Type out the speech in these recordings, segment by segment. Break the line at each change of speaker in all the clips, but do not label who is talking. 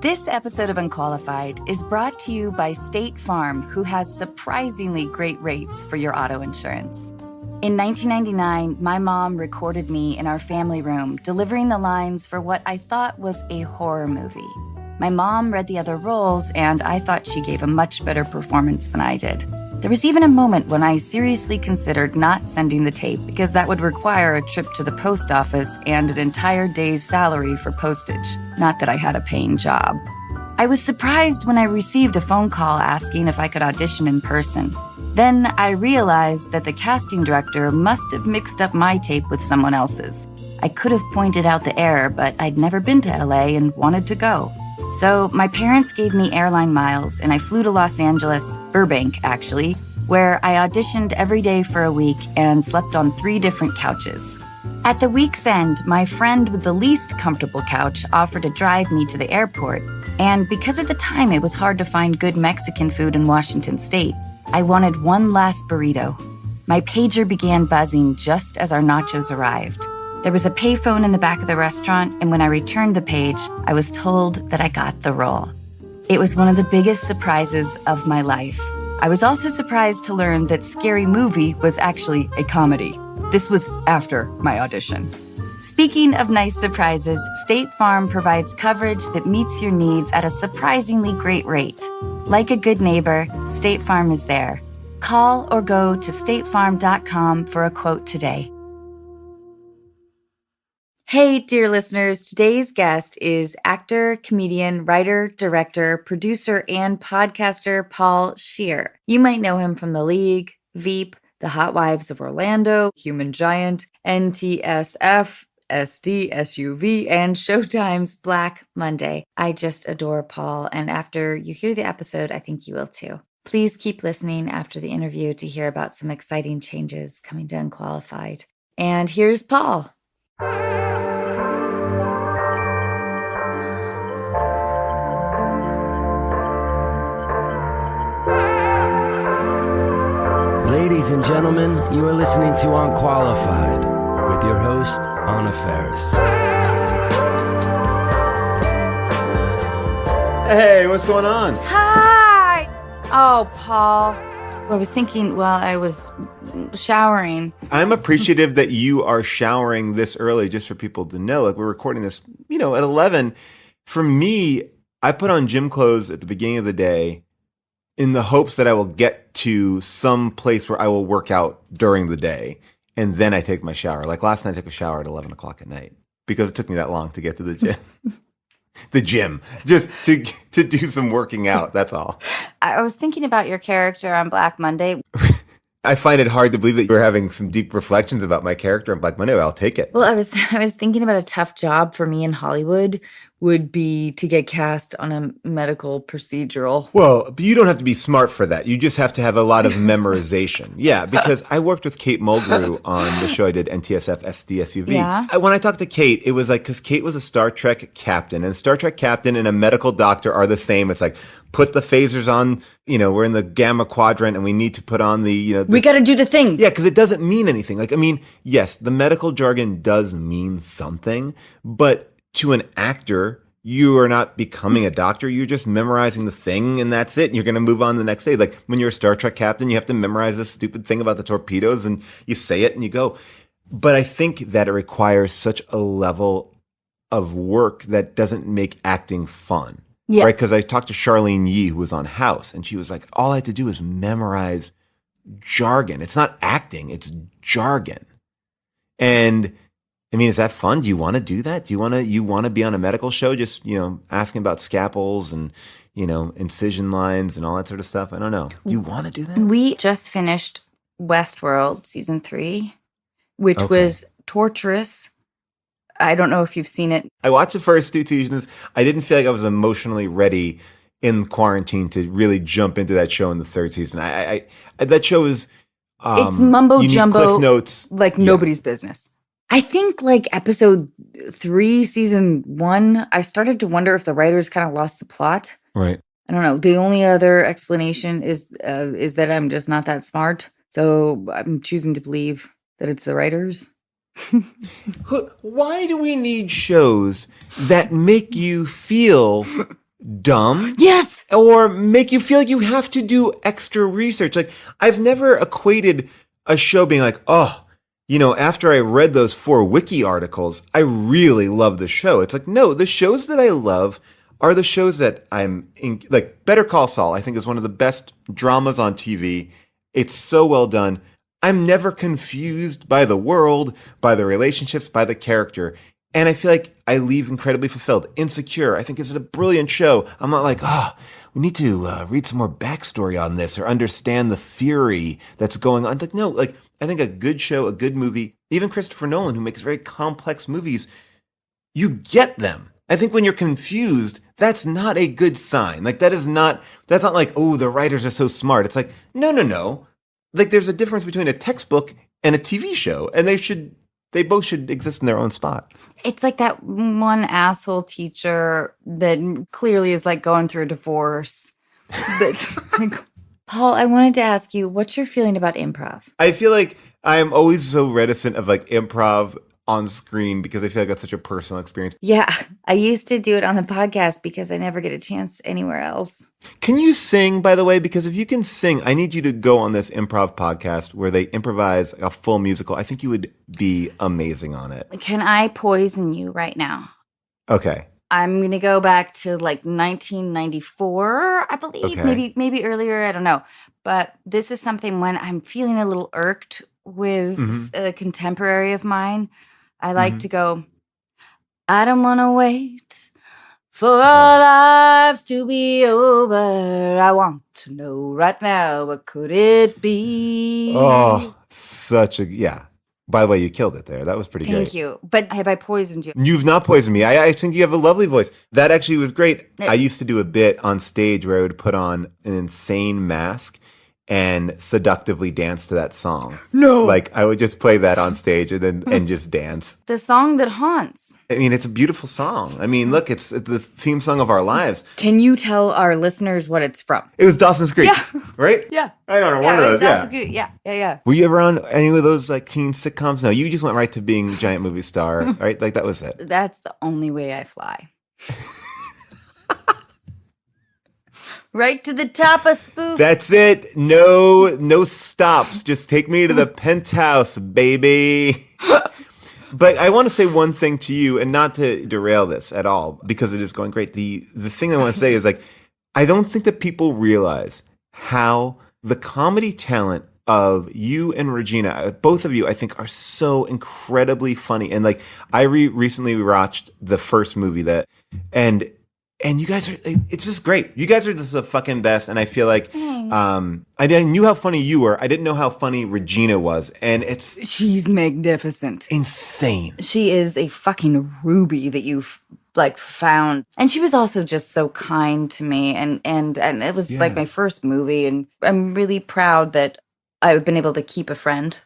This episode of Unqualified is brought to you by State Farm, who has surprisingly great rates for your auto insurance. In 1999, my mom recorded me in our family room, delivering the lines for what I thought was a horror movie. My mom read the other roles, and I thought she gave a much better performance than I did. There was even a moment when I seriously considered not sending the tape because that would require a trip to the post office and an entire day's salary for postage. Not that I had a paying job. I was surprised when I received a phone call asking if I could audition in person. Then I realized that the casting director must have mixed up my tape with someone else's. I could have pointed out the error, but I'd never been to LA and wanted to go. So my parents gave me airline miles, and I flew to Los Angeles, Burbank actually, where I auditioned every day for a week and slept on 3 different couches. At the week's end, my friend with the least comfortable couch offered to drive me to the airport, and because at the time it was hard to find good Mexican food in Washington State, I wanted one last burrito. My pager began buzzing just as our nachos arrived. There was a payphone in the back of the restaurant, and when I returned the page, I was told that I got the role. It was one of the biggest surprises of my life. I was also surprised to learn that Scary Movie was actually a comedy. This was after my audition. Speaking of nice surprises, State Farm provides coverage that meets your needs at a surprisingly great rate. Like a good neighbor, State Farm is there. Call or go to statefarm.com for a quote today. Hey, dear listeners, today's guest is actor, comedian, writer, director, producer, and podcaster Paul Scheer. You might know him from The League, Veep, The Hot Wives of Orlando, Human Giant, NTSF, SD, SUV, and Showtime's Black Monday. I just adore Paul, and after you hear the episode, I think you will too. Please keep listening after the interview to hear about some exciting changes coming to Unqualified. And here's Paul.
Ladies and gentlemen, you are listening to Unqualified with your host, Anna Faris.
Hey, what's going on?
Hi! Oh, Paul. I was thinking while I was showering.
I'm appreciative that you are showering this early, just for people to know. Like, we're recording this, at 11. For me, I put on gym clothes at the beginning of the day in the hopes that I will get to some place where I will work out during the day. And then I take my shower. Like last night, I took a shower at 11 o'clock at night because it took me that long to get to the gym. The gym, just to do some working out. That's all.
I was thinking about your character on Black Monday.
I find it hard to believe that you're having some deep reflections about my character on Black Monday. I'll take it.
Well, I was thinking about a tough job for me in Hollywood would be to get cast on a medical procedural.
Well, but you don't have to be smart for that. You just have to have a lot of memorization. Yeah, because I worked with Kate Mulgrew on the show I did, NTSF SDSUV.
Yeah.
When I talked to Kate, it was like, because Kate was a Star Trek captain, and Star Trek captain and a medical doctor are the same. It's like, put the phasers on, we're in the gamma quadrant and we need to put on the,
we got to do the thing.
Yeah, because it doesn't mean anything. Like, yes, the medical jargon does mean something, but to an actor, you are not becoming a doctor. You're just memorizing the thing, and that's it. And you're going to move on the next day. Like when you're a Star Trek captain, you have to memorize this stupid thing about the torpedoes, and you say it and you go. But I think that it requires such a level of work that doesn't make acting fun. Yeah. Right? Because I talked to Charlene Yee, who was on House, and she was like, all I had to do is memorize jargon. It's not acting, it's jargon. And is that fun? Do you want to do that? Do you want to be on a medical show just, asking about scalpels and, incision lines and all that sort of stuff? I don't know. Do you want to do that?
We just finished Westworld season 3, which was torturous. I don't know if you've seen it.
I watched the first 2 seasons. I didn't feel like I was emotionally ready in quarantine to really jump into that show in the 3rd season. I that show is
it's mumbo jumbo,
cliff notes,
like nobody's business. I think like episode 3, season 1, I started to wonder if the writers kind of lost the plot.
Right.
I don't know. The only other explanation is that I'm just not that smart. So I'm choosing to believe that it's the writers.
Why do we need shows that make you feel dumb.
Yes.
Or make you feel like you have to do extra research. Like, I've never equated a show being like, oh, after I read those 4 wiki articles, I really love the show. It's like, no, the shows that I love are the shows that I'm in. Like, Better Call Saul, I think, is one of the best dramas on TV. It's so well done. I'm never confused by the world, by the relationships, by the character. And I feel like I leave incredibly fulfilled. Insecure, I think, is a brilliant show. I'm not like, we need to read some more backstory on this or understand the theory that's going on. Like, no, like, I think a good show, a good movie, even Christopher Nolan, who makes very complex movies, you get them. I think when you're confused, that's not a good sign. Like, that's not like, oh, the writers are so smart. It's like, no. Like, there's a difference between a textbook and a TV show, and they both should exist in their own spot.
It's like that one asshole teacher that clearly is like going through a divorce. Paul, I wanted to ask you, what's your feeling about improv?
I feel like I'm always so reticent of like improv on screen because I feel like that's such a personal experience.
Yeah, I used to do it on the podcast because I never get a chance anywhere else.
Can you sing, by the way? Because if you can sing, I need you to go on this improv podcast where they improvise a full musical. I think you would be amazing on it.
Can I poison you right now?
Okay.
I'm going to go back to like 1994, I believe.
Okay.
Maybe earlier, I don't know. But this is something when I'm feeling a little irked with a contemporary of mine. I like to go, I don't want to wait for our lives to be over. I want to know right now, what could it be?
Oh, yeah. By the way, you killed it there. That was pretty great.
Thank you. But have I poisoned you?
You've not poisoned me. I think you have a lovely voice. That actually was great. I used to do a bit on stage where I would put on an insane mask and seductively dance to that song.
No.
Like, I would just play that on stage and just dance.
The song that haunts.
I mean, it's a beautiful song. I mean, look, it's the theme song of our lives.
Can you tell our listeners what it's from?
It was Dawson's Creek, right?
Yeah.
I don't know, one of those,
Dawson's Creek. Yeah.
Were you ever on any of those like teen sitcoms? No, you just went right to being a giant movie star, right? Like, that was it.
That's the only way I fly. Right to the top of spoof.
That's it. No stops. Just take me to the penthouse, baby. But I want to say one thing to you, and not to derail this at all, because it is going great. The thing I want to say is, like, I don't think that people realize how the comedy talent of you and Regina, both of you, I think, are so incredibly funny. And like, I recently watched the first movie and you guys are, it's just great. You guys are just the fucking best. And I feel like, I knew how funny you were. I didn't know how funny Regina was. And
she's magnificent.
Insane.
She is a fucking ruby that you've like found. And she was also just so kind to me. And it was like my first movie. And I'm really proud that I've been able to keep a friend.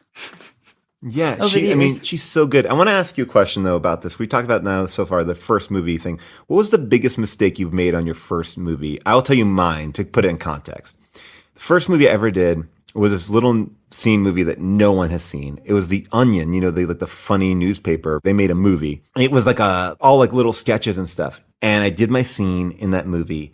Yeah, she's so good. I want to ask you a question, though, about this. We talked about now so far the first movie thing. What was the biggest mistake you've made on your first movie? I'll tell you mine to put it in context. The first movie I ever did was this little scene movie that no one has seen. It was The Onion, the funny newspaper. They made a movie. It was like all like little sketches and stuff. And I did my scene in that movie.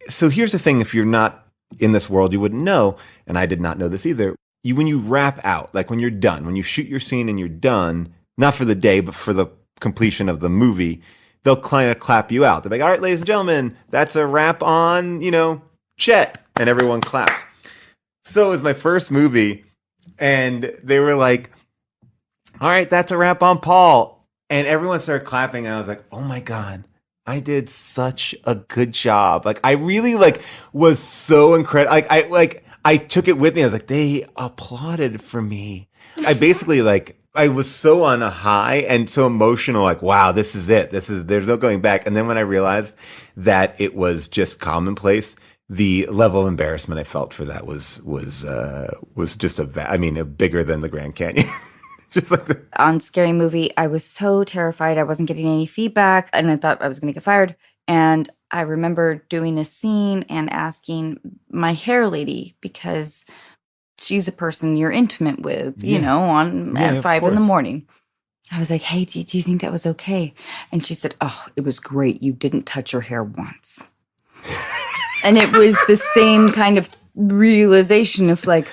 So here's the thing. If you're not in this world, you wouldn't know. And I did not know this either. When you wrap out, like when you're done, when you shoot your scene and you're done, not for the day, but for the completion of the movie, they'll kind of clap you out. They're like, all right, ladies and gentlemen, that's a wrap on, Chet. And everyone claps. So it was my first movie. And they were like, all right, that's a wrap on Paul. And everyone started clapping. And I was like, oh my God, I did such a good job. Like, I really was so incredible. I took it with me. I was like, they applauded for me. I basically I was so on a high and so emotional, like, wow, this is it. There's no going back. And then when I realized that it was just commonplace, the level of embarrassment I felt for that was just bigger than the Grand Canyon. Just like
on Scary Movie, I was so terrified. I wasn't getting any feedback and I thought I was going to get fired. And I remember doing a scene and asking my hair lady, because she's a person you're intimate with, at 5 a.m. I was like, hey, do you think that was okay? And she said, oh, it was great. You didn't touch your hair once. And it was the same kind of realization of like,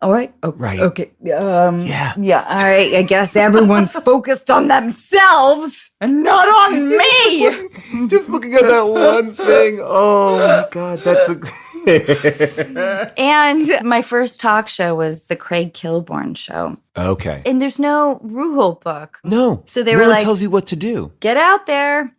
all right. Oh,
Right.
Okay.
Yeah.
Yeah. All right. I guess everyone's focused on themselves and not on me.
Just looking at that one thing. Oh my God.
And my first talk show was the Craig Kilborn show.
Okay.
And there's no rule book.
No.
So they
no
were
one
like,
tells you what to do.
get out there.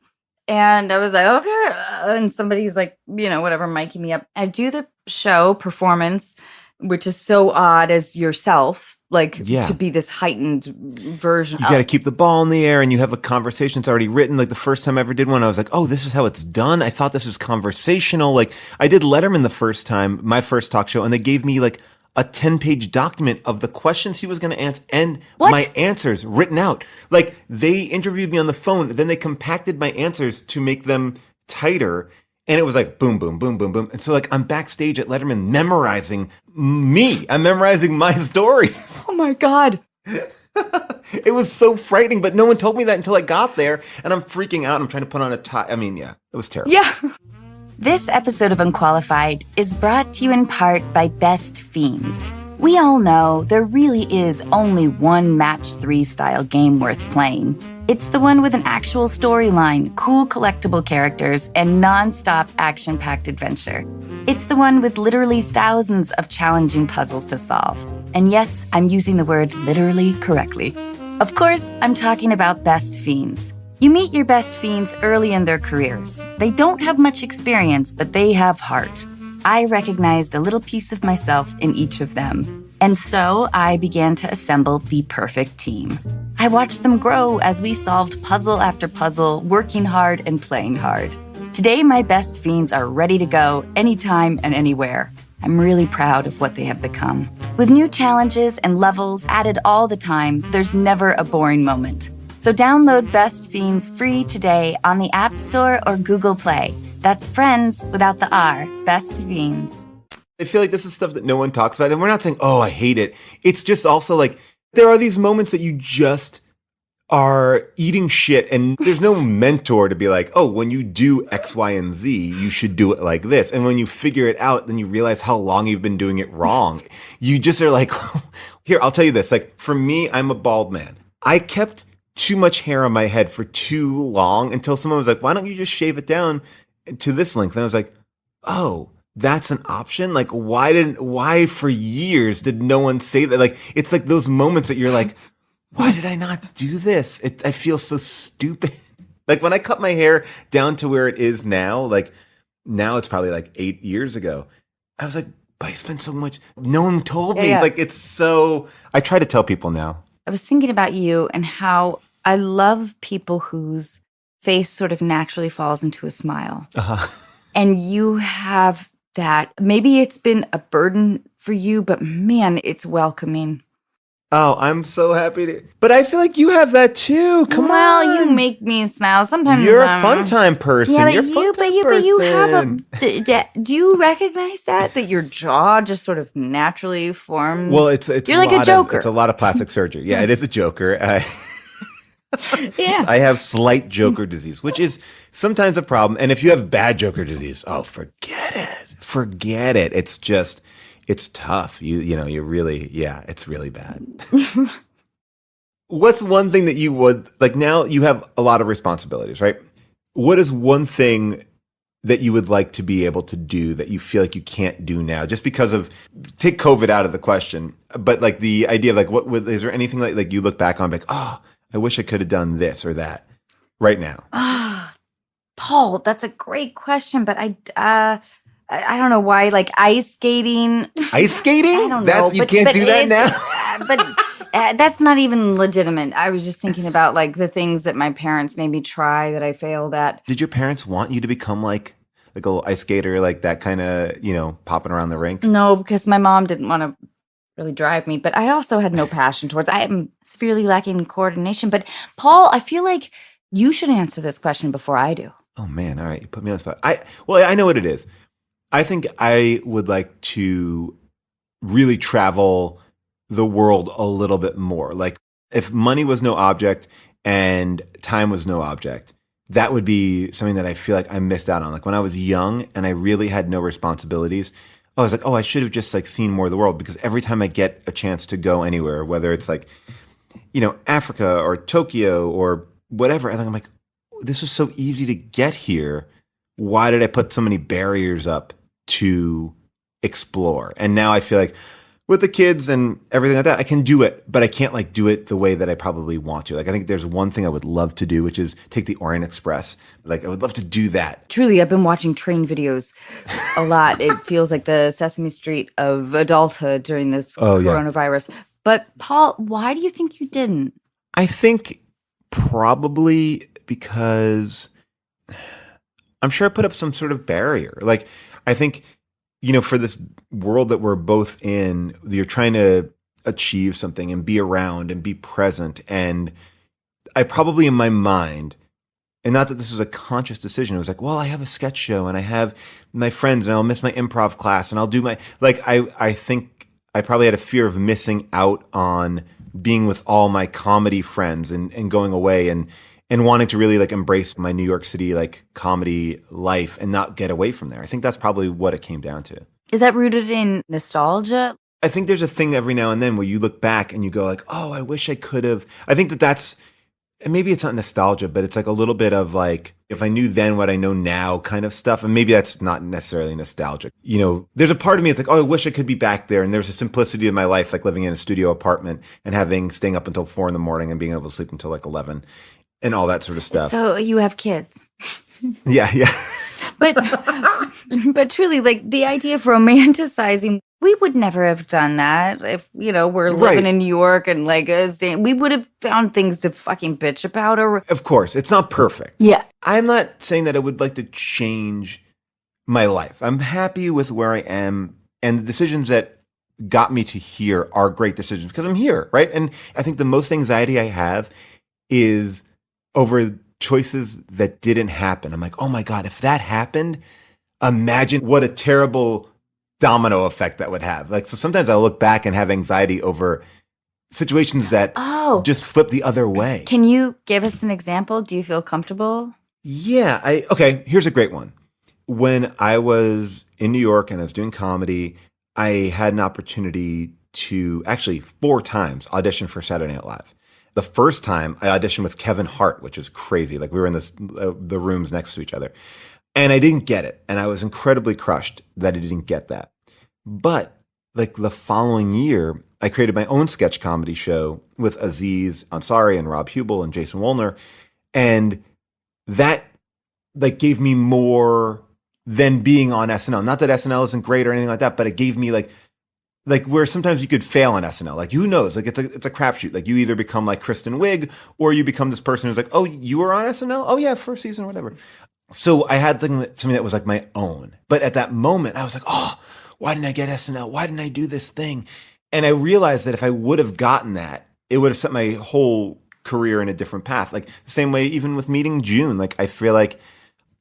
And I was like, okay. And somebody's like, whatever, miking me up. I do the show performance, which is so odd as yourself, like to be this heightened version.
You got to keep the ball in the air and you have a conversation that's already written. Like the first time I ever did one, I was like, oh, this is how it's done. I thought this was conversational. Like I did Letterman the first time, my first talk show, and they gave me like a 10-page document of the questions he was going to answer and my answers written out. Like they interviewed me on the phone, then they compacted my answers to make them tighter. And it was like boom, boom, boom, boom, boom. And so like I'm backstage at Letterman memorizing me. I'm memorizing my stories.
Oh my God.
It was so frightening, but no one told me that until I got there. And I'm freaking out. I'm trying to put on a tie. I mean, yeah, it was terrible.
Yeah. This episode of Unqualified is brought to you in part by Best Fiends. We all know there really is only one match 3 style game worth playing. It's the one with an actual storyline, cool collectible characters, and non-stop action-packed adventure. It's the one with literally thousands of challenging puzzles to solve. And yes, I'm using the word literally correctly. Of course, I'm talking about Best Fiends. You meet your Best Fiends early in their careers. They don't have much experience, but they have heart. I recognized a little piece of myself in each of them. And so I began to assemble the perfect team. I watched them grow as we solved puzzle after puzzle, working hard and playing hard. Today, my Best Fiends are ready to go anytime and anywhere. I'm really proud of what they have become. With new challenges and levels added all the time, there's never a boring moment. So download Best Fiends free today on the App Store or Google Play. That's friends without the R, Best Fiends.
I feel like this is stuff that no one talks about. And we're not saying, oh, I hate it. It's just also like, there are these moments that you just are eating shit and there's no mentor to be like, oh, when you do X, Y, and Z, you should do it like this. And when you figure it out, then you realize how long you've been doing it wrong. You just are like, here, I'll tell you this. Like for me, I'm a bald man. I kept too much hair on my head for too long until someone was like, why don't you just shave it down to this length? And I was like, oh, that's an option? Like, why for years did no one say that? Like, it's like those moments that you're like, why did I not do this? I feel so stupid. Like when I cut my hair down to where it is now, like now it's probably like 8 years ago. I was like, but I spent so much. No one told me.
Yeah.
It's like, it's so, I try to tell people now.
I was thinking about you and how I love people whose face sort of naturally falls into a smile.
Uh-huh.
And you have that. Maybe it's been a burden for you, but man, it's welcoming.
Oh, I'm so happy to. But I feel like you have that too. Come on.
Well, you make me smile. Sometimes
You're a fun time person.
Yeah, but
You're a fun time person.
you have a. Do you recognize that your jaw just sort of naturally forms?
Well, it's
you're like a joker.
It's a lot of plastic surgery. Yeah, it is a joker.
Yeah,
I have slight joker disease, which is sometimes a problem. And if you have bad joker disease, oh, forget it. Forget it. It's just. It's tough. You really, yeah, it's really bad. What's one thing that you would, like now you have a lot of responsibilities, right? What is one thing that you would like to be able to do that you feel like you can't do now just because of, take COVID out of the question, but like the idea of like, is there anything like you look back on like, oh, I wish I could have done this or that right now?
Paul, that's a great question, but I don't know why, like ice skating.
Ice skating?
I don't know.
You can't do that now?
But that's not even legitimate. I was just thinking about like the things that my parents made me try that I failed at.
Did your parents want you to become like a little ice skater, like that kind of, popping around the rink?
No, because my mom didn't want to really drive me, but I also had no passion towards I am severely lacking in coordination. But Paul, I feel like you should answer this question before I do.
Oh man, all right. You put me on the spot. I know what it is. I think I would like to really travel the world a little bit more. Like if money was no object and time was no object, that would be something that I feel like I missed out on. Like when I was young and I really had no responsibilities, I was like, oh, I should have just like seen more of the world, because every time I get a chance to go anywhere, whether it's like, Africa or Tokyo or whatever, I think I'm like, this is so easy to get here. Why did I put so many barriers up to explore? And now I feel like with the kids and everything like that, I can do it, but I can't like do it the way that I probably want to. Like, I think there's one thing I would love to do, which is take the Orient Express. Like, I would love to do that.
Truly, I've been watching train videos a lot. It feels like the Sesame Street of adulthood during this coronavirus. But Paul, why do you think you didn't?
I think probably because I'm sure I put up some sort of barrier. Like, I think, for this world that we're both in, you're trying to achieve something and be around and be present. And I probably in my mind, and not that this was a conscious decision, it was like, well, I have a sketch show and I have my friends and I'll miss my improv class and I'll do my, like, I think I probably had a fear of missing out on being with all my comedy friends and going away and wanting to really like embrace my New York City like comedy life and not get away from there. I think that's probably what it came down to.
Is that rooted in nostalgia?
I think there's a thing every now and then where you look back and you go like, oh, I wish I could have. I think that's, and maybe it's not nostalgia, but it's like a little bit of like, if I knew then what I know now kind of stuff. And maybe that's not necessarily nostalgic. There's a part of me that's like, oh, I wish I could be back there. And there's a simplicity of my life, like living in a studio apartment and staying up until 4 a.m. and being able to sleep until like 11 and all that sort of stuff.
So you have kids.
Yeah.
But truly, like the idea of romanticizing, we would never have done that if, we're living in New York and like we would have found things to fucking bitch about.
Of course, it's not perfect.
Yeah.
I'm not saying that I would like to change my life. I'm happy with where I am, and the decisions that got me to here are great decisions because I'm here, right? And I think the most anxiety I have is over choices that didn't happen. I'm like, oh my God, if that happened, imagine what a terrible domino effect that would have. Like, so sometimes I look back and have anxiety over situations that just flip the other way.
Can you give us an example? Do you feel comfortable?
Yeah. Okay, here's a great one. When I was in New York and I was doing comedy, I had an opportunity to actually 4 times audition for Saturday Night Live. The first time I auditioned with Kevin Hart, which is crazy. Like we were in the rooms next to each other. And I didn't get it. And I was incredibly crushed that I didn't get that. But like the following year, I created my own sketch comedy show with Aziz Ansari and Rob Hubel and Jason Wolner. And that like gave me more than being on SNL. Not that SNL isn't great or anything like that, but it gave me like where sometimes you could fail on SNL. Like who knows? Like it's a crapshoot. Like you either become like Kristen Wiig or you become this person who's like, oh, you were on SNL? Oh yeah, first season, whatever. So I had something that was like my own. But at that moment, I was like, oh, why didn't I get SNL? Why didn't I do this thing? And I realized that if I would have gotten that, it would have set my whole career in a different path. Like the same way, even with meeting June, like I feel like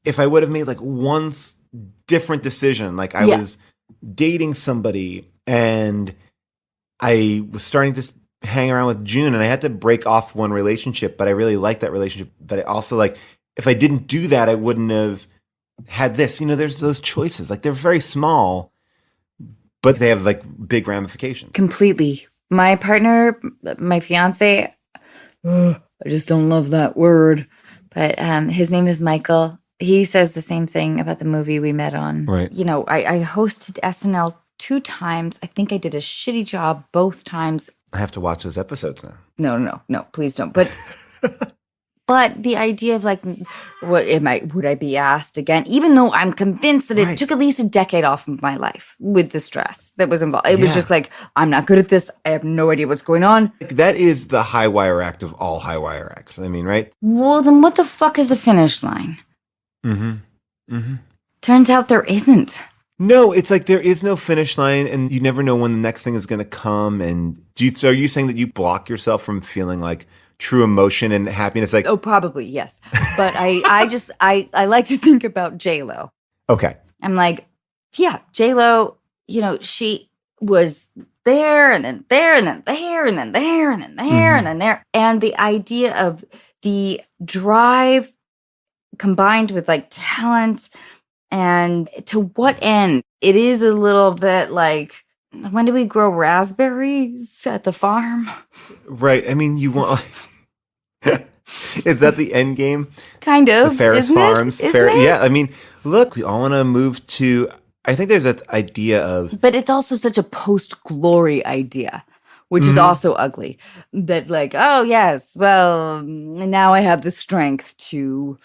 if I would have made like one different decision, like I was dating somebody and I was starting to hang around with June and I had to break off one relationship, but I really liked that relationship. But I also like, if I didn't do that, I wouldn't have had this. There's those choices. Like they're very small, but they have like big ramifications.
Completely. My partner, my fiance, I just don't love that word, but his name is Michael. He says the same thing about the movie we met on.
Right.
I hosted SNL 2 times. I think I did a shitty job both times.
I have to watch those episodes now.
No, please don't. But but the idea of like, would I be asked again? Even though I'm convinced that it took at least a decade off of my life with the stress that was involved. It was just like, I'm not good at this. I have no idea what's going on.
That is the high wire act of all high wire acts. I mean, right?
Well, then what the fuck is the finish line? Turns out there isn't.
No, it's like there is no finish line and you never know when the next thing is going to come. And so are you saying that you block yourself from feeling like true emotion and happiness? Like,
oh, probably, yes. But I like to think about J-Lo.
Okay.
I'm like, yeah, J-Lo, she was there and then there and then there and then there and then there and then there. And the idea of the drive combined with like talent. And to what end? It is a little bit like, when do we grow raspberries at the farm?
Right. I mean, you want... Is that the end game?
Kind of.
The Faris
isn't
Farms?
It? Isn't it?
Yeah, I mean, look, we all want to move to... I think there's that idea of...
But it's also such a post-glory idea, which is also ugly. That like, oh, yes, well, now I have the strength to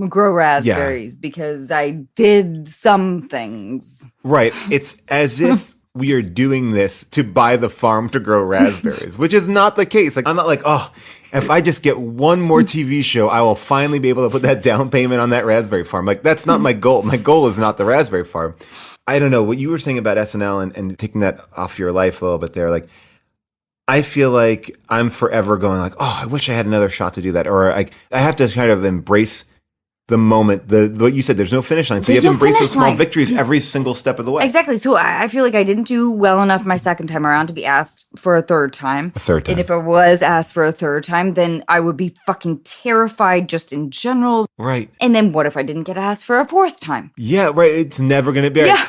grow raspberries because I did some things.
Right. It's as if we are doing this to buy the farm to grow raspberries, which is not the case. Like, I'm not like, oh, if I just get one more TV show, I will finally be able to put that down payment on that raspberry farm. Like, that's not my goal. My goal is not the raspberry farm. I don't know what you were saying about SNL and taking that off your life a little bit there. Like, I feel like I'm forever going like, oh, I wish I had another shot to do that. Or I have to kind of embrace the moment, what you said, there's no finish line. So
There's
you have to
no
embrace those
finish
small
line.
victories every single step of the way.
Exactly. So I feel like I didn't do well enough my second time around to be asked for a third time.
A third time.
And if I was asked for a third time, then I would be fucking terrified just in general.
Right.
And then what if I didn't get asked for a fourth time?
Yeah, right. It's never going to be.
Yeah.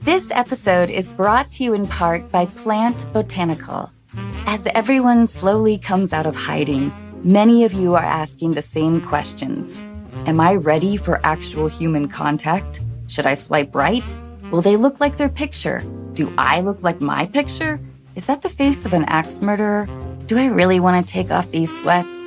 This episode is brought to you in part by Plant Botanical. As everyone slowly comes out of hiding, many of you are asking the same questions. Am I ready for actual human contact? Should I swipe right? Will they look like their picture? Do I look like my picture? Is that the face of an axe murderer? Do I really want to take off these sweats?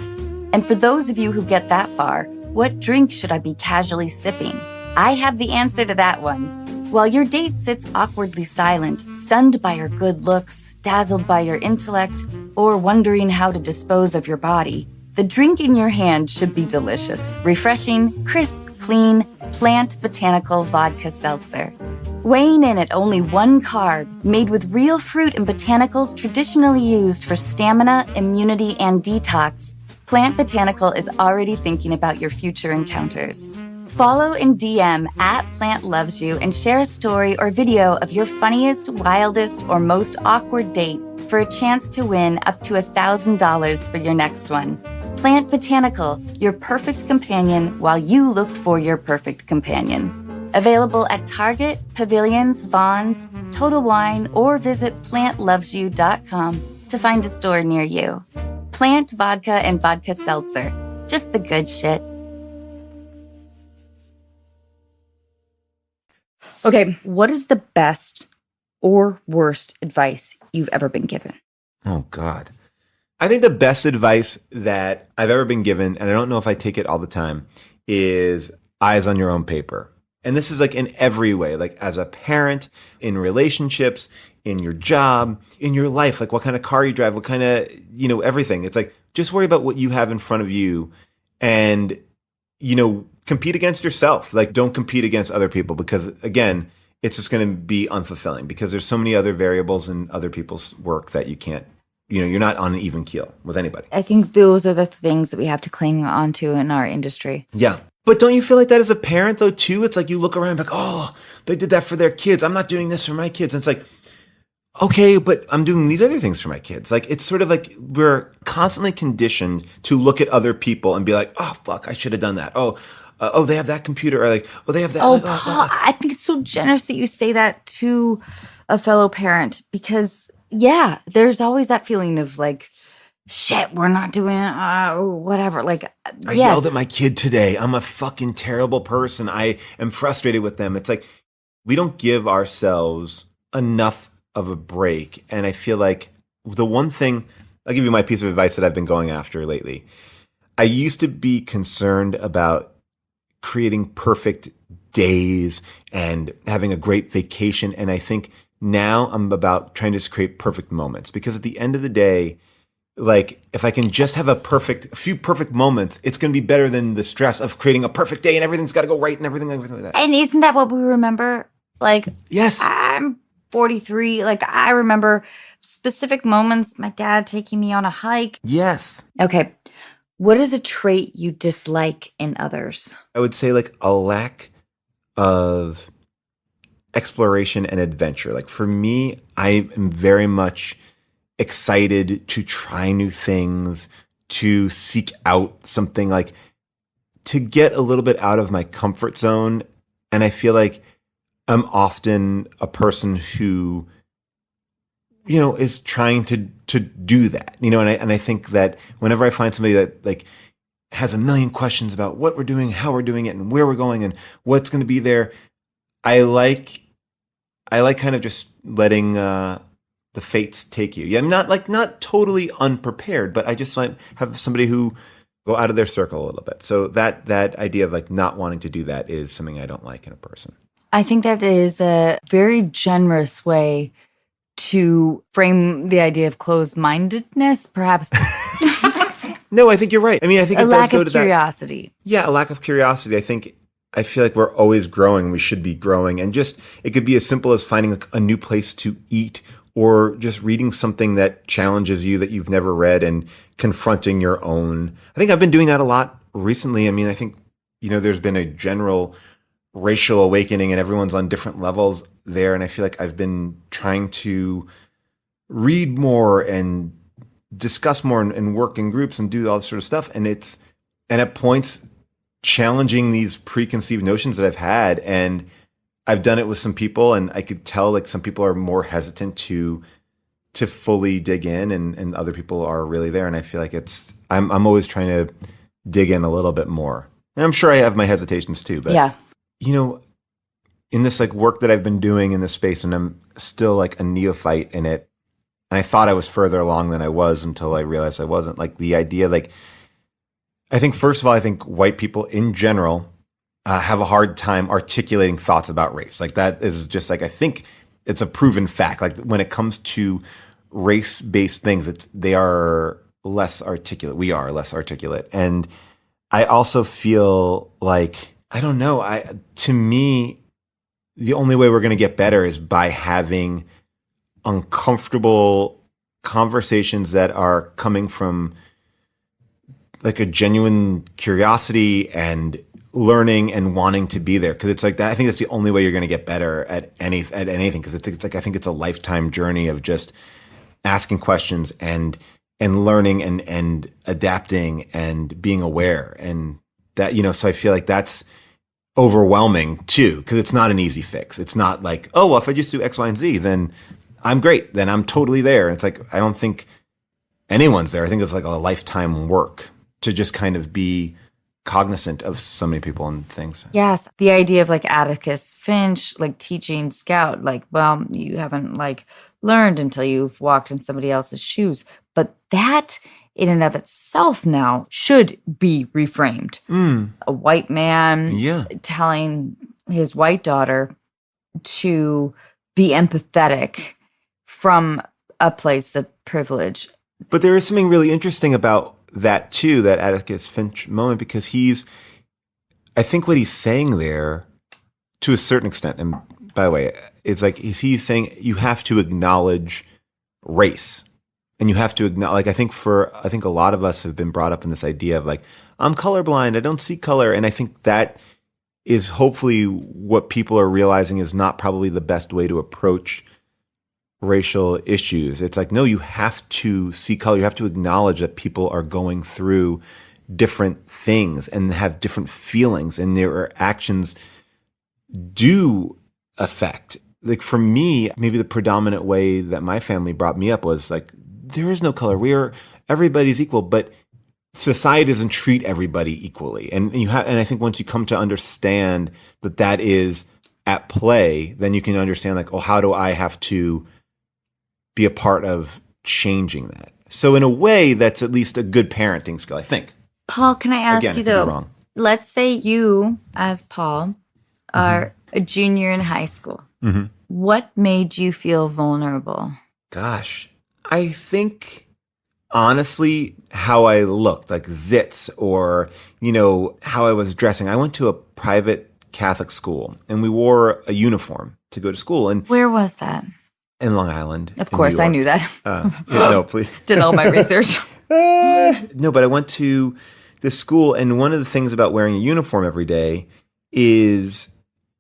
And for those of you who get that far, what drink should I be casually sipping? I have the answer to that one. While your date sits awkwardly silent, stunned by your good looks, dazzled by your intellect, or wondering how to dispose of your body, the drink in your hand should be delicious, refreshing, crisp, clean, Plant Botanical Vodka Seltzer. Weighing in at only 1 carb, made with real fruit and botanicals traditionally used for stamina, immunity, and detox, Plant Botanical is already thinking about your future encounters. Follow and DM at Plant Loves You and share a story or video of your funniest, wildest, or most awkward date for a chance to win up to $1,000 for your next one. Plant Botanical, your perfect companion while you look for your perfect companion. Available at Target, Pavilions, Vons, Total Wine, or visit plantlovesyou.com to find a store near you. Plant Vodka and Vodka Seltzer. Just the good shit. Okay, what is the best or worst advice you've ever been given?
Oh, God. I think the best advice that I've ever been given, and I don't know if I take it all the time, is eyes on your own paper. And this is like in every way, like as a parent, in relationships, in your job, in your life, like what kind of car you drive, what kind of, everything. It's like, just worry about what you have in front of you and, compete against yourself. Like, don't compete against other people because, again, it's just going to be unfulfilling because there's so many other variables in other people's work that you can't, you're not on an even keel with anybody.
I think those are the things that we have to cling on to in our industry.
Yeah. But don't you feel like that as a parent, though, too? It's like you look around like, oh, they did that for their kids. I'm not doing this for my kids. And it's like, okay, but I'm doing these other things for my kids. Like, it's sort of like we're constantly conditioned to look at other people and be like, oh, fuck, I should have done that. Oh, they have that computer. Or like, oh, they have that.
Oh, Paul, I think it's so generous that you say that to a fellow parent because, yeah, there's always that feeling of like, shit, we're not doing it, whatever. Like,
I yelled at my kid today. I'm a fucking terrible person. I am frustrated with them. It's like we don't give ourselves enough of a break. And I feel like the one thing, I'll give you my piece of advice that I've been going after lately. I used to be concerned about creating perfect days and having a great vacation. And I think now I'm about trying to just create perfect moments because at the end of the day, like if I can just have a few perfect moments, it's going to be better than the stress of creating a perfect day and everything's got to go right and everything like that.
And isn't that what we remember? Like,
yes,
I'm 43. Like, I remember specific moments, my dad taking me on a hike.
Yes.
Okay. What is a trait you dislike in others?
I would say like a lack of exploration and adventure. Like for me, I am very much excited to try new things, to seek out something, like to get a little bit out of my comfort zone. And I feel like I'm often a person who, is trying to do that, and I think that whenever I find somebody that like has a million questions about what we're doing, how we're doing it, and where we're going and what's going to be there, I like kind of just letting the fates take you. Yeah, I'm not totally unprepared, but I just like have somebody who go out of their circle a little bit. So that idea of like not wanting to do that is something I don't like in a person.
I think that is a very generous way to frame the idea of closed-mindedness, perhaps.
No, I think you're right. I mean, I think
a
it
lack
does go
of
to
curiosity.
Yeah, a lack of curiosity. I feel like we're always growing. We should be growing. And just, it could be as simple as finding a new place to eat, or just reading something that challenges you that you've never read and confronting your own. I think I've been doing that a lot recently. I mean, I think, there's been a general racial awakening and everyone's on different levels there. And I feel like I've been trying to read more and discuss more and work in groups and do all this sort of stuff. And at points challenging these preconceived notions that I've had. And I've done it with some people, and I could tell like some people are more hesitant to fully dig in, and other people are really there. And I feel like I'm always trying to dig in a little bit more. And I'm sure I have my hesitations too, but
yeah.
In this like work that I've been doing in this space, and I'm still like a neophyte in it. And I thought I was further along than I was until I realized I wasn't. Like the idea, like, I think first of all, I think white people in general have a hard time articulating thoughts about race. Like that is just like, I think it's a proven fact. Like when it comes to race-based things, they are less articulate. We are less articulate. And I also feel like, I don't know, to me, the only way we're going to get better is by having uncomfortable conversations that are coming from like a genuine curiosity and learning and wanting to be there. Because it's like that. I think that's the only way you're going to get better at anything. Because it's like, I think it's a lifetime journey of just asking questions and learning and adapting and being aware, and that, so I feel like that's overwhelming too, because it's not an easy fix. It's not like, oh, well, if I just do X, Y, and Z, then I'm great. Then I'm totally there. And it's like, I don't think anyone's there. I think it's like a lifetime work to just kind of be cognizant of so many people and things.
Yes. The idea of like Atticus Finch, like teaching Scout, like, well, you haven't like learned until you've walked in somebody else's shoes. But that in and of itself now should be reframed. A white man telling his white daughter to be empathetic from a place of privilege.
But there is something really interesting about that too, that Atticus Finch moment, because I think what he's saying there to a certain extent, and by the way, it's like he's saying you have to acknowledge race. And you have to acknowledge, like, I think a lot of us have been brought up in this idea of like, I'm colorblind, I don't see color. And I think that is hopefully what people are realizing is not probably the best way to approach racial issues. It's like, no, you have to see color. You have to acknowledge that people are going through different things and have different feelings, and their actions do affect. Like for me, maybe the predominant way that my family brought me up was like, there is no color. Everybody's equal, but society doesn't treat everybody equally. And I think once you come to understand that is at play, then you can understand like, oh, how do I have to be a part of changing that? So in a way, that's at least a good parenting skill, I think.
Paul, can I ask you though?
Wrong.
Let's say you, as Paul, are a junior in high school.
Mm-hmm.
What made you feel vulnerable?
Gosh. I think, honestly, how I looked, like zits, or, how I was dressing. I went to a private Catholic school, and we wore a uniform to go to school. And
where was that?
In Long Island.
Of course, I knew that.
No, please.
Did all my research.
No, but I went to this school, and one of the things about wearing a uniform every day is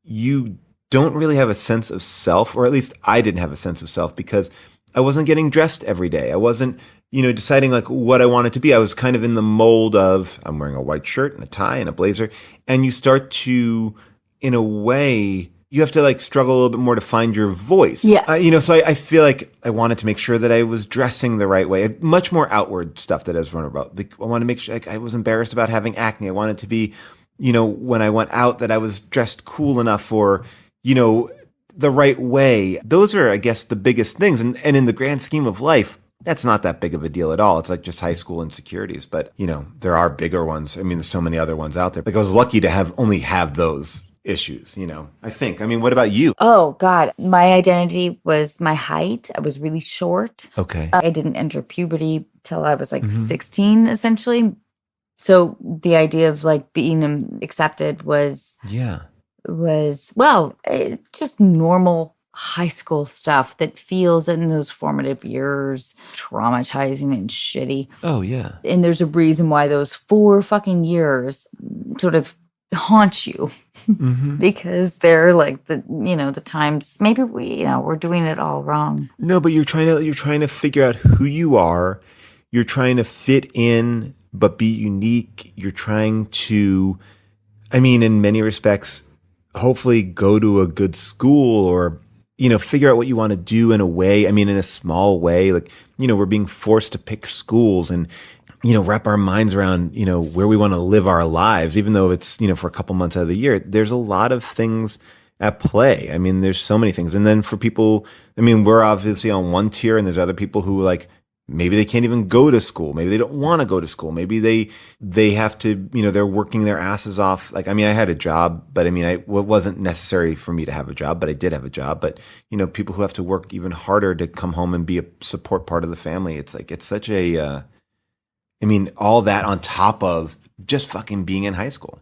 you don't really have a sense of self, or at least I didn't have a sense of self, because I wasn't getting dressed every day. I wasn't deciding like what I wanted to be. I was kind of in the mold of I'm wearing a white shirt and a tie and a blazer. And you start to, in a way, you have to like struggle a little bit more to find your voice.
Yeah.
So I feel like I wanted to make sure that I was dressing the right way. Much more outward stuff that I was vulnerable about. Like, I wanted to make sure like, I was embarrassed about having acne. I wanted to be, when I went out that I was dressed cool enough for, the right way. Those are, I guess, the biggest things. And in the grand scheme of life, that's not that big of a deal at all. It's like just high school insecurities. But, there are bigger ones. I mean, there's so many other ones out there. Like I was lucky to only have those issues, I think. I mean, what about you?
Oh, God. My identity was my height. I was really short.
Okay.
I didn't enter puberty till I was like 16, essentially. So the idea of like being accepted was it's just normal high school stuff that feels in those formative years traumatizing and shitty.
Oh, yeah.
And there's a reason why those 4 fucking years sort of haunt you because they're like the times maybe we're doing it all wrong.
No, but you're trying to figure out who you are. You're trying to fit in but be unique. You're trying to, in many respects, hopefully go to a good school or, figure out what you want to do in a way. In a small way, like, we're being forced to pick schools and, wrap our minds around, where we want to live our lives, even though it's, for a couple months out of the year. There's a lot of things at play. There's so many things. And then for people, we're obviously on one tier and there's other people who like, maybe they can't even go to school. Maybe they don't want to go to school. Maybe they have to, they're working their asses off. Like, I had a job, but it wasn't necessary for me to have a job, but I did have a job. But, people who have to work even harder to come home and be a support part of the family. It's like, it's such a, all that on top of just fucking being in high school.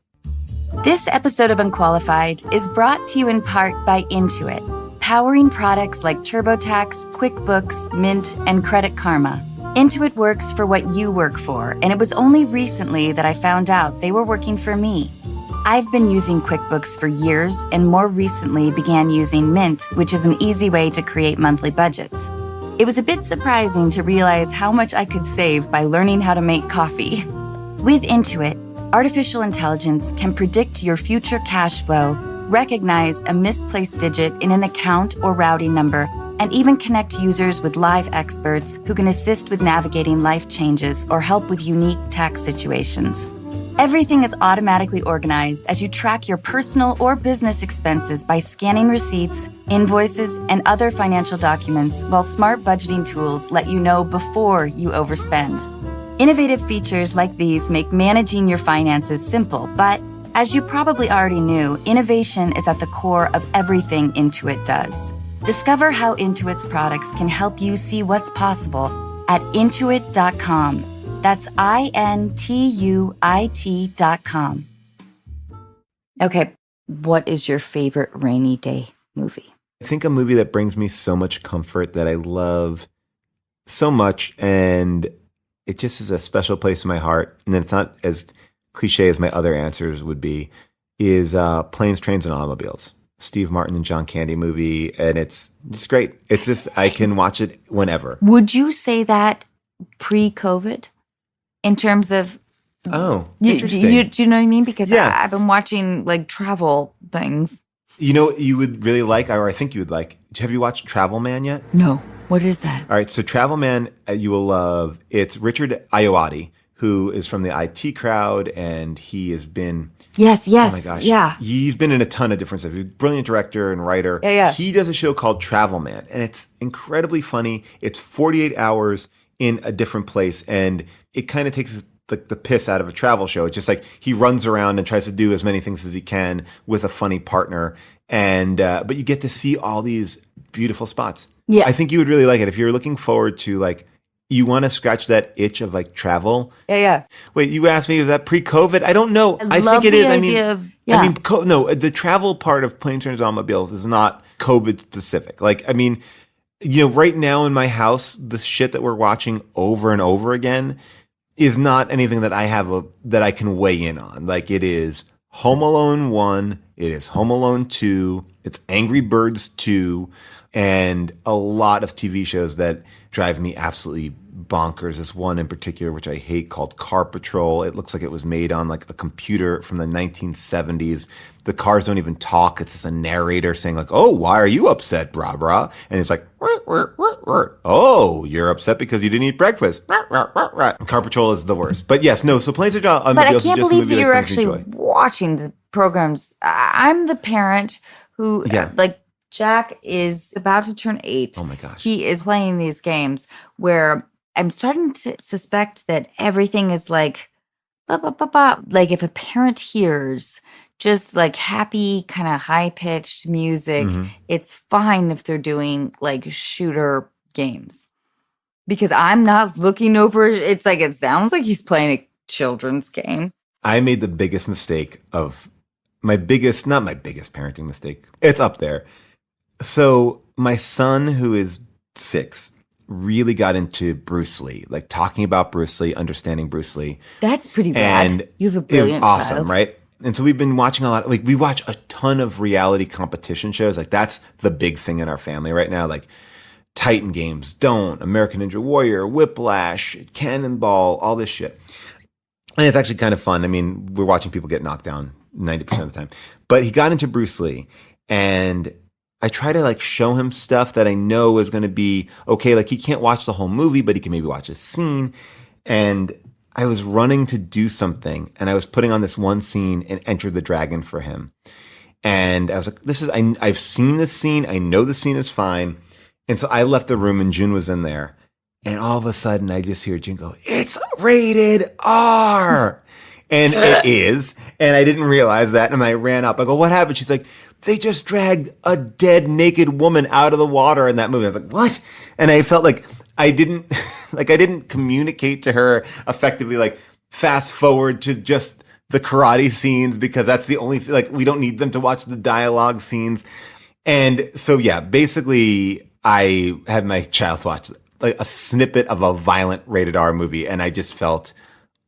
This episode of Unqualified is brought to you in part by Intuit, powering products like TurboTax, QuickBooks, Mint, and Credit Karma. Intuit works for what you work for, and it was only recently that I found out they were working for me. I've been using QuickBooks for years and more recently began using Mint, which is an easy way to create monthly budgets. It was a bit surprising to realize how much I could save by learning how to make coffee. With Intuit, artificial intelligence can predict your future cash flow, recognize a misplaced digit in an account or routing number, and even connect users with live experts who can assist with navigating life changes or help with unique tax situations. Everything is automatically organized as you track your personal or business expenses by scanning receipts, invoices, and other financial documents, while smart budgeting tools let you know before you overspend. Innovative features like these make managing your finances simple, but as you probably already knew, innovation is at the core of everything Intuit does. Discover how Intuit's products can help you see what's possible at Intuit.com. That's INTUIT.com. Okay, what is your favorite rainy day movie?
I think a movie that brings me so much comfort that I love so much, and it just is a special place in my heart, and it's not as cliche as my other answers would be, is Planes, Trains, and Automobiles. Steve Martin and John Candy movie, and it's great. It's just, I can watch it whenever.
Would you say that pre-COVID? In terms of,
interesting.
Do you know what I mean? Because
yeah.
I've been watching like travel things.
You know what you would really like, or I think you would like, have you watched Travel Man yet?
No. What is that?
All right, so Travel Man, you will love. It's Richard Ayoade, who is from the IT crowd, and he has been...
Yes.
Oh my gosh.
Yeah.
He's been in a ton of different stuff. He's a brilliant director and writer.
Yeah.
He does a show called Travel Man, and it's incredibly funny. It's 48 hours in a different place, and it kind of takes the piss out of a travel show. It's just like he runs around and tries to do as many things as he can with a funny partner, and but you get to see all these beautiful spots.
Yeah.
I think you would really like it if you're looking forward to like, you want to scratch that itch of like travel.
Yeah.
Wait, you asked me, is that pre-COVID? I don't know.
I
think it
the
is.
Idea of, yeah.
No, the travel part of Planes, Trains, and Automobiles is not COVID specific. Like, I mean, right now in my house, the shit that we're watching over and over again is not anything that I have that I can weigh in on. Like, it is Home Alone 1, it is Home Alone 2, it's Angry Birds 2, and a lot of TV shows that drive me absolutely bonkers. This one in particular, which I hate, called Car Patrol. It looks like it was made on like a computer from the 1970s. The cars don't even talk. It's just a narrator saying like, "Oh, why are you upset, brah brah?" And it's like, "Oh, you're upset because you didn't eat breakfast." Car Patrol is the worst. But yes, no. So Planes Are
But I can't believe that you're actually watching the programs. I'm the parent who, like, Jack is about to turn 8.
Oh my gosh.
He is playing these games where I'm starting to suspect that everything is like, ba, ba, ba, ba. Like if a parent hears just like happy, kind of high-pitched music, it's fine if they're doing like shooter games. Because I'm not looking over, it's like, it sounds like he's playing a children's game.
I made the biggest mistake of not my biggest parenting mistake. It's up there. So my son, who is 6, really got into Bruce Lee, like talking about Bruce Lee, understanding Bruce Lee.
That's pretty bad. And you have a brilliant
awesome,
child.
Right? And so we've been watching a lot. Like we watch a ton of reality competition shows. Like that's the big thing in our family right now. Like Titan Games, Don't, American Ninja Warrior, Whiplash, Cannonball, all this shit. And it's actually kind of fun. I mean, we're watching people get knocked down 90% of the time. But he got into Bruce Lee, and I try to like show him stuff that I know is going to be okay. Like he can't watch the whole movie, but he can maybe watch a scene. And I was running to do something, and I was putting on this one scene and Enter the Dragon for him. And I was like, I've seen this scene. I know the scene is fine. And so I left the room, and June was in there. And all of a sudden I just hear June go, "It's rated R." And it is. And I didn't realize that. And I ran up. I go, "What happened?" She's like, "They just dragged a dead naked woman out of the water in that movie." I was like, "What?" And I felt like I didn't communicate to her effectively, like fast forward to just the karate scenes, because that's the only, like, we don't need them to watch the dialogue scenes. And so, yeah, basically I had my child watch like a snippet of a violent rated R movie, and I just felt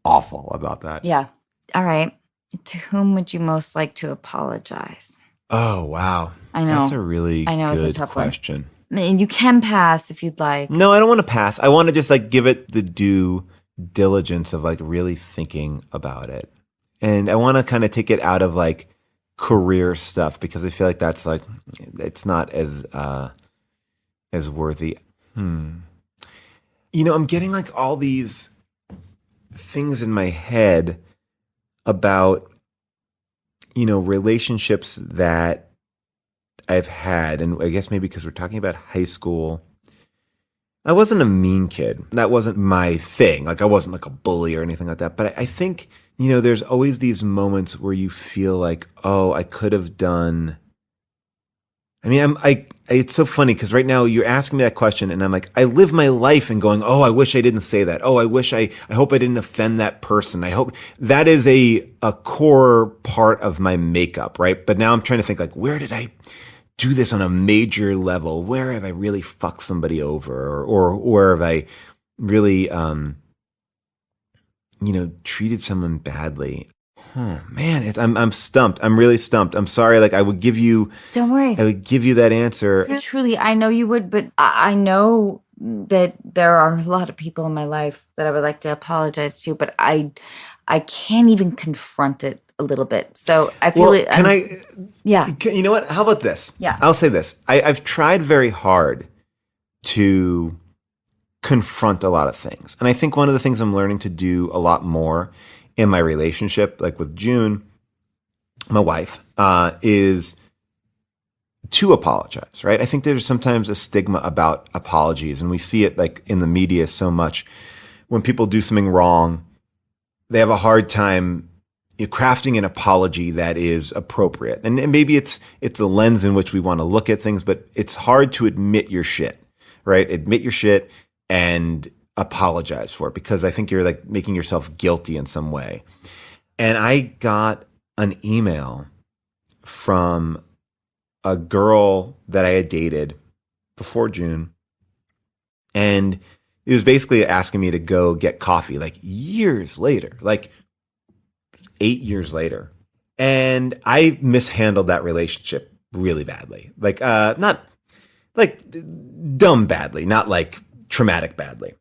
awful about that.
Yeah. All right. To whom would you most like to apologize?
Oh, wow.
I know.
That's a really good
it's a tough
question.
And you can pass if you'd like.
No, I don't want to pass. I want to just like give it the due diligence of like really thinking about it. And I want to kind of take it out of like career stuff, because I feel like that's like, it's not as worthy. You know, I'm getting like all these things in my head about, you know, relationships that I've had. And I guess maybe because we're talking about high school, I wasn't a mean kid. That wasn't my thing. Like I wasn't like a bully or anything like that. But I think, you know, there's always these moments where you feel like, oh, I could have done. I mean, it's so funny because right now you're asking me that question, and I'm like, I live my life and going, oh, I wish I didn't say that. Oh, I hope I didn't offend that person. I hope that is a core part of my makeup, right? But now I'm trying to think like, where did I do this on a major level? Where have I really fucked somebody over, or where have I really, you know, treated someone badly? Oh, man, I'm stumped. I'm really stumped. I'm sorry. Like I would give you.
Don't worry.
I would give you that answer.
Truly, I know you would, but I know that there are a lot of people in my life that I would like to apologize to, but I can't even confront it a little bit. So I feel it. Yeah.
You know what? How about this?
Yeah.
I'll say this. I've tried very hard to confront a lot of things. And I think one of the things I'm learning to do a lot more in my relationship, like with June, my wife, is to apologize, right? I think there's sometimes a stigma about apologies, and we see it like in the media so much. When people do something wrong, they have a hard time crafting an apology that is appropriate. And maybe it's the lens in which we want to look at things, but it's hard to admit your shit, right? Admit your shit and apologize for it, because I think you're like making yourself guilty in some way. And I got an email from a girl that I had dated before June, and it was basically asking me to go get coffee like years later, like 8 years later. And I mishandled that relationship really badly. Like not like dumb badly, not like traumatic badly.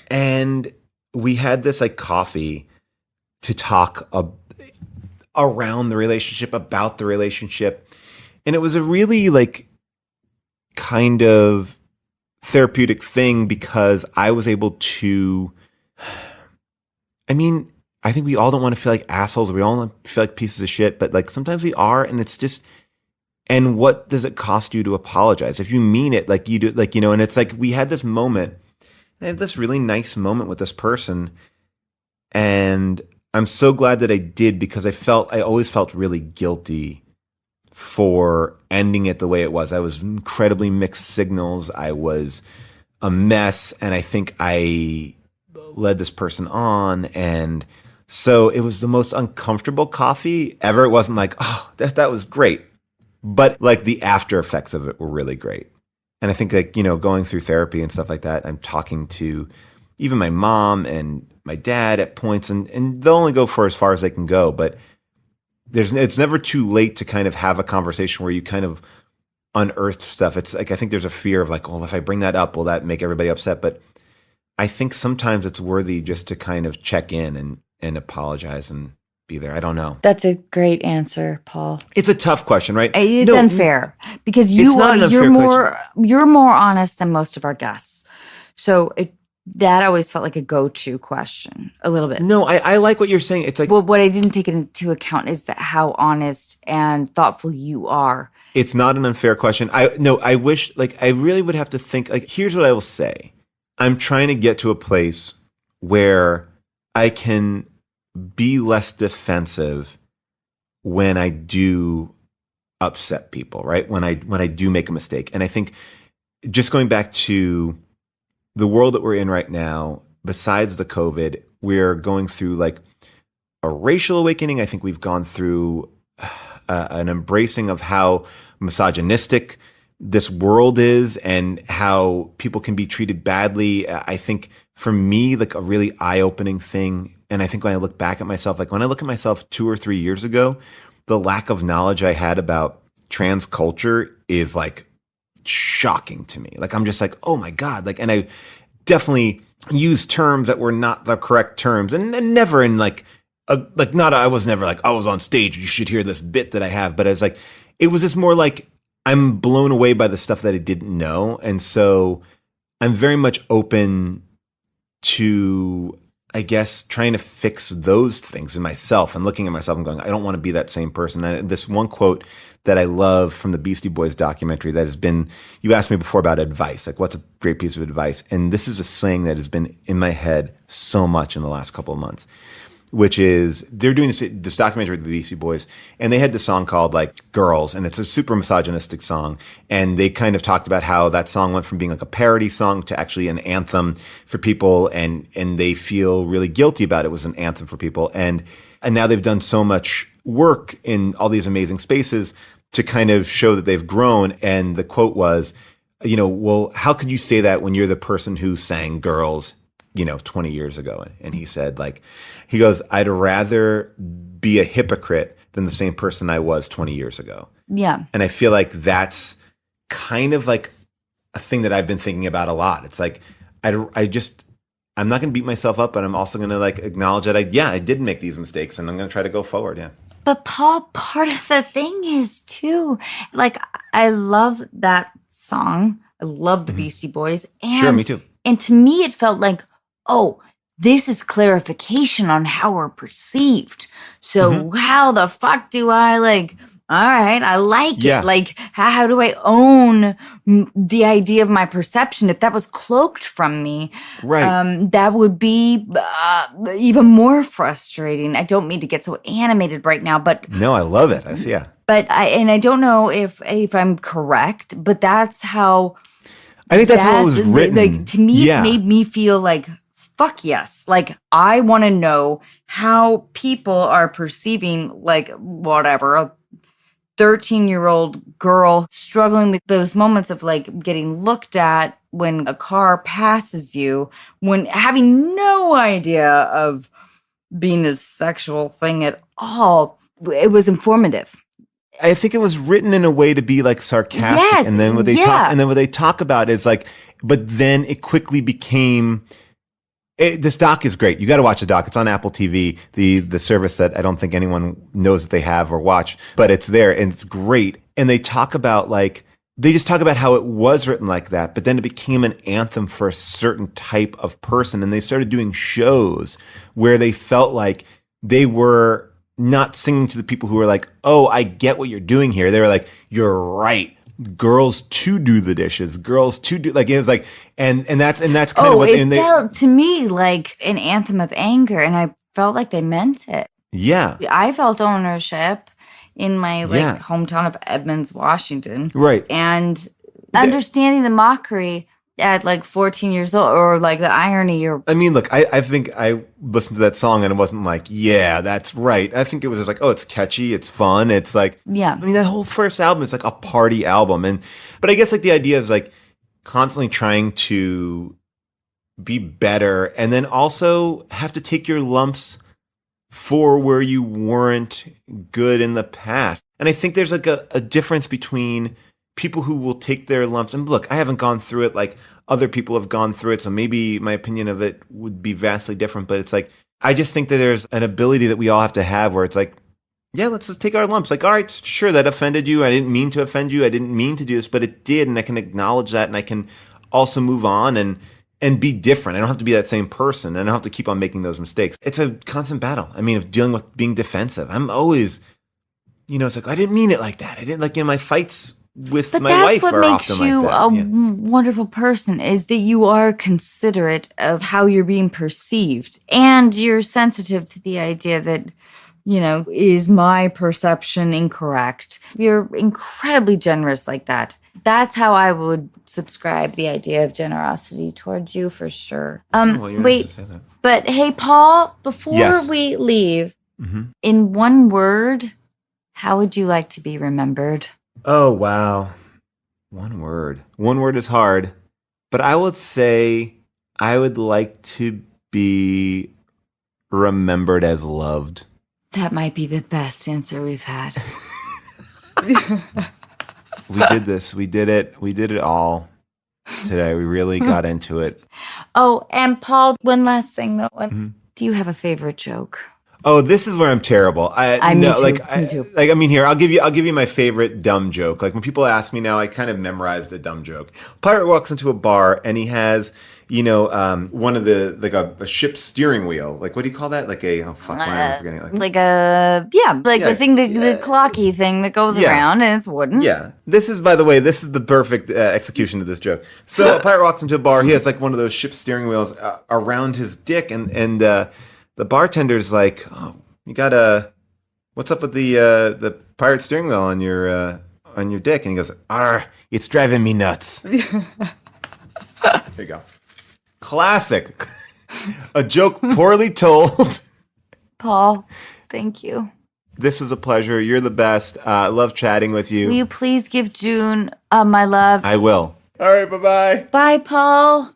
And we had this like coffee to talk around the relationship, about the relationship. And it was a really like kind of therapeutic thing because I was able to, I mean, I think we all don't want to feel like assholes. We all don't feel like pieces of shit, but like sometimes we are. And it's just, and what does it cost you to apologize? If you mean it, like you do, like, you know, and it's like we had this moment, I had this really nice moment with this person. And I'm so glad that I did because I always felt really guilty for ending it the way it was. I was incredibly mixed signals. I was a mess. And I think I led this person on. And so it was the most uncomfortable coffee ever. It wasn't like, oh, that was great. But like the after effects of it were really great. And I think like, you know, going through therapy and stuff like that, I'm talking to even my mom and my dad at points, and they'll only go for as far as they can go. But it's never too late to kind of have a conversation where you kind of unearth stuff. It's like, I think there's a fear of like, oh, if I bring that up, will that make everybody upset? But I think sometimes it's worthy just to kind of check in and apologize and be there. I don't know.
That's a great answer, Paul.
It's a tough question, right?
It's unfair because you're more honest than most of our guests. So that always felt like a go-to question a little bit.
No, I like what you're saying. It's like,
well, what I didn't take into account is that how honest and thoughtful you are.
It's not an unfair question. I wish, like, I really would have to think, like, here's what I will say. I'm trying to get to a place where I can be less defensive when I do upset people, right? When I do make a mistake. And I think just going back to the world that we're in right now, besides the COVID, we're going through like a racial awakening. I think we've gone through an embracing of how misogynistic this world is and how people can be treated badly. I think for me, like a really eye-opening thing, and I think when I look back at myself, like when I look at myself 2 or 3 years ago, the lack of knowledge I had about trans culture is like shocking to me. Like I'm just like, oh my God. Like, and I definitely used terms that were not the correct terms, and never in like I was never like, I was on stage, you should hear this bit that I have. But it was just more like I'm blown away by the stuff that I didn't know. And so I'm very much open to, I guess, trying to fix those things in myself and looking at myself and going, I don't want to be that same person. And this one quote that I love from the Beastie Boys documentary that has been, you asked me before about advice, like what's a great piece of advice? And this is a saying that has been in my head so much in the last couple of months, which is they're doing this documentary with the Beastie Boys, and they had this song called like Girls, and it's a super misogynistic song. And they kind of talked about how that song went from being like a parody song to actually an anthem for people, and they feel really guilty about it was an anthem for people. And now they've done so much work in all these amazing spaces to kind of show that they've grown. And the quote was, you know, well, how could you say that when you're the person who sang Girls, 20 years ago? And he said, like, he goes, I'd rather be a hypocrite than the same person I was 20 years ago.
Yeah.
And I feel like that's kind of like a thing that I've been thinking about a lot. It's like, I'm not going to beat myself up, but I'm also going to like acknowledge that I did make these mistakes, and I'm going to try to go forward. Yeah.
But Paul, part of the thing is too, like, I love that song. I love the Beastie Boys. And,
sure, me too.
And to me, it felt like, oh, this is clarification on how we're perceived. So how the fuck do I like, all right, I like it. Like, how do I own the idea of my perception? If that was cloaked from me,
right,
that would be even more frustrating. I don't mean to get so animated right now, but
no, I love it. I see. Yeah,
but I don't know if I'm correct, but that's how.
I think that's how it was written.
Like, to me, it made me feel like, fuck yes. Like, I want to know how people are perceiving, like, whatever, a 13-year-old girl struggling with those moments of like getting looked at when a car passes you, when having no idea of being a sexual thing at all. It was informative.
I think it was written in a way to be like sarcastic,
yes,
and then what they talk about is like, but then it quickly became This doc is great. You got to watch the doc. It's on Apple TV, the service that I don't think anyone knows that they have or watch, but it's there and it's great. And they talk about they just talk about how it was written like that, but then it became an anthem for a certain type of person. And they started doing shows where they felt like they were not singing to the people who were like, oh, I get what you're doing here. They were like, you're right. Girls to do the dishes, girls to do it was like, and that's kind of what
it felt to me like an anthem of anger, and I felt like they meant it.
Yeah,
I felt ownership in my hometown of Edmonds, Washington,
right,
and understanding the mockery at 14 years old, or the irony. I
mean, look, I think I listened to that song and it wasn't like, yeah, that's right. I think it was just like, oh, it's catchy, it's fun, it's like,
yeah.
I mean, that whole first album is like a party album, but I guess the idea is constantly trying to be better, and then also have to take your lumps for where you weren't good in the past. And I think there's a difference between people who will take their lumps, and look, I haven't gone through it like other people have gone through it, so maybe my opinion of it would be vastly different, but it's I just think that there's an ability that we all have to have where it's yeah, let's just take our lumps. All right, sure, that offended you. I didn't mean to offend you. I didn't mean to do this, but it did, and I can acknowledge that, and I can also move on and be different. I don't have to be that same person, and I don't have to keep on making those mistakes. It's a constant battle. I mean, of dealing with being defensive. I'm always, it's I didn't mean it like that. I didn't my fights with my wife are often like that. But that's what makes you
a wonderful person, is that you are considerate of how you're being perceived, and you're sensitive to the idea that, is my perception incorrect? You're incredibly generous like that. That's how I would subscribe the idea of generosity towards you, for sure. Wait, nice to say that. But hey, Paul, before we leave, in one word, how would you like to be remembered?
Oh, wow. One word. One word is hard, but I would say I would like to be remembered as loved.
That might be the best answer we've had.
We did this. We did it. We did it all today. We really got into it.
Oh, and Paul, one last thing though. Do you have a favorite joke?
Oh, this is where I'm terrible.
Me too.
I mean, here, I'll give you my favorite dumb joke. When people ask me now, I kind of memorized a dumb joke. Pirate walks into a bar and he has, one of the a ship's steering wheel. What do you call that? Why am I forgetting?
The thing, the clocky thing that goes around and it's wooden.
Yeah. This is, by the way, the perfect execution of this joke. So a pirate walks into a bar. He has one of those ship steering wheels around his dick, and the bartender's like, oh, you got what's up with the pirate steering wheel on your dick? And he goes, it's driving me nuts. There you go. Classic. A joke poorly told.
Paul, thank you.
This is a pleasure. You're the best. I love chatting with you.
Will you please give June my love?
I will. All right, bye-bye.
Bye, Paul.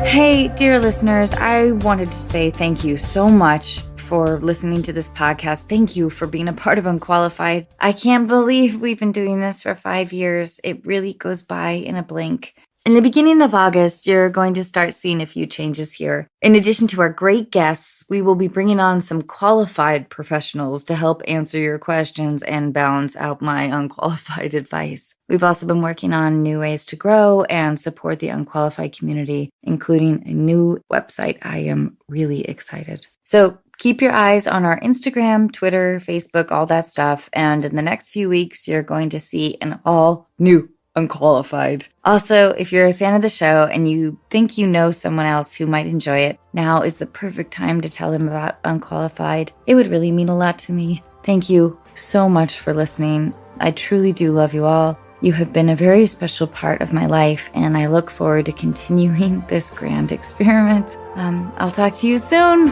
Hey, dear listeners, I wanted to say thank you so much for listening to this podcast. Thank you for being a part of Unqualified. I can't believe we've been doing this for 5 years. It really goes by in a blink. In the beginning of August, you're going to start seeing a few changes here. In addition to our great guests, we will be bringing on some qualified professionals to help answer your questions and balance out my unqualified advice. We've also been working on new ways to grow and support the unqualified community, including a new website. I am really excited. So keep your eyes on our Instagram, Twitter, Facebook, all that stuff. And in the next few weeks, you're going to see an all new Unqualified. Also, if you're a fan of the show and you think you know someone else who might enjoy it, now is the perfect time to tell them about Unqualified. It would really mean a lot to me. Thank you so much for listening. I truly do love you all. You have been a very special part of my life, and I look forward to continuing this grand experiment. I'll talk to you soon.